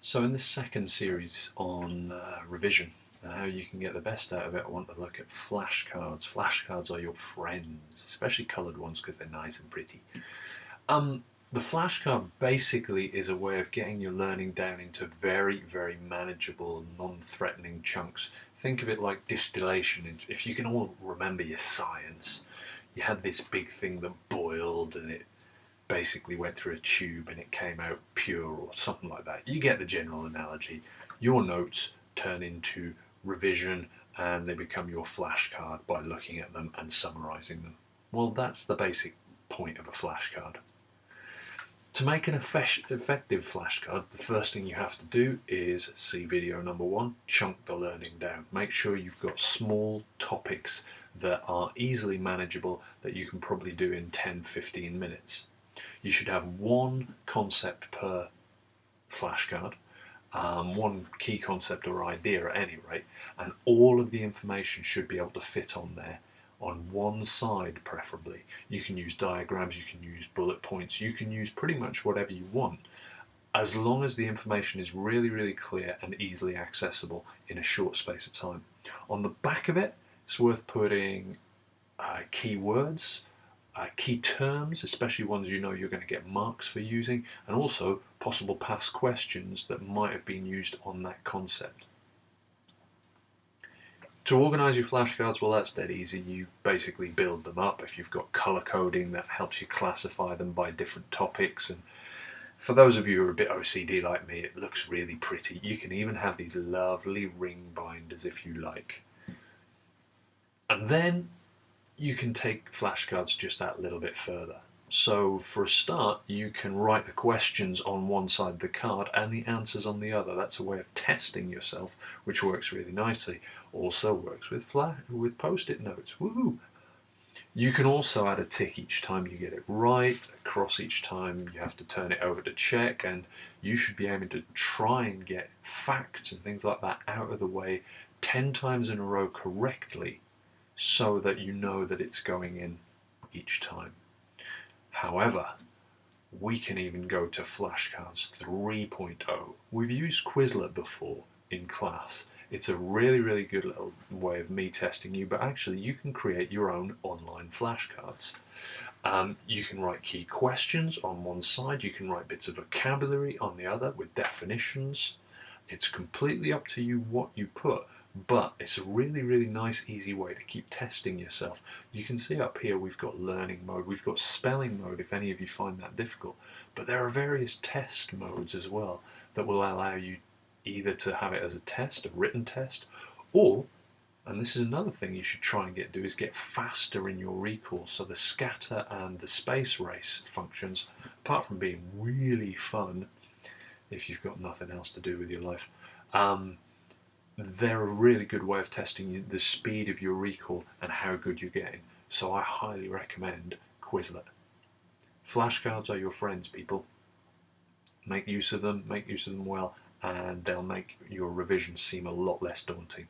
So in this second series on revision and how you can get the best out of it, I want to look at flashcards. Flashcards are your friends, especially coloured ones because they're nice and pretty. The flashcard basically is a way of getting your learning down into very, very manageable, non-threatening chunks. Think of it like distillation. If you can all remember your science, you had this big thing that boiled and it basically went through a tube and it came out pure or something like that. You get the general analogy. Your notes turn into revision and they become your flashcard by looking at them and summarising them. Well, that's the basic point of a flashcard. To make an effective flashcard, the first thing you have to do is see video number 1, chunk the learning down. Make sure you've got small topics that are easily manageable that you can probably do in 10-15 minutes. You should have one concept per flashcard, one key concept or idea at any rate, and all of the information should be able to fit on there on one side preferably. You can use diagrams, you can use bullet points, you can use pretty much whatever you want, as long as the information is really, really clear and easily accessible in a short space of time. On the back of it, it's worth putting keywords, key terms, especially ones you know you're going to get marks for using, and also possible past questions that might have been used on that concept. To organise your flashcards, well, that's dead easy. You basically build them up. If you've got colour coding, that helps you classify them by different topics. And for those of you who are a bit OCD like me, it looks really pretty. You can even have these lovely ring binders if you like. And then you can take flashcards just that little bit further. So for a start, you can write the questions on one side of the card and the answers on the other. That's a way of testing yourself, which works really nicely. Also works with post-it notes. Woohoo! You can also add a tick each time you get it right, a cross each time you have to turn it over to check, and you should be aiming to try and get facts and things like that out of the way 10 times in a row correctly, so that you know that it's going in each time. However, we can even go to Flashcards 3.0. We've used Quizlet before in class. It's a really, really good little way of me testing you, but actually you can create your own online flashcards. You can write key questions on one side, you can write bits of vocabulary on the other with definitions. It's completely up to you what you put. But it's a really, really nice, easy way to keep testing yourself. You can see up here we've got learning mode, we've got spelling mode if any of you find that difficult. But there are various test modes as well that will allow you either to have it as a test, a written test, or, and this is another thing you should try and do, is get faster in your recall. So the scatter and the space race functions, apart from being really fun if you've got nothing else to do with your life, they're a really good way of testing the speed of your recall and how good you're getting. So I highly recommend Quizlet. Flashcards are your friends, people. Make use of them well, and they'll make your revision seem a lot less daunting.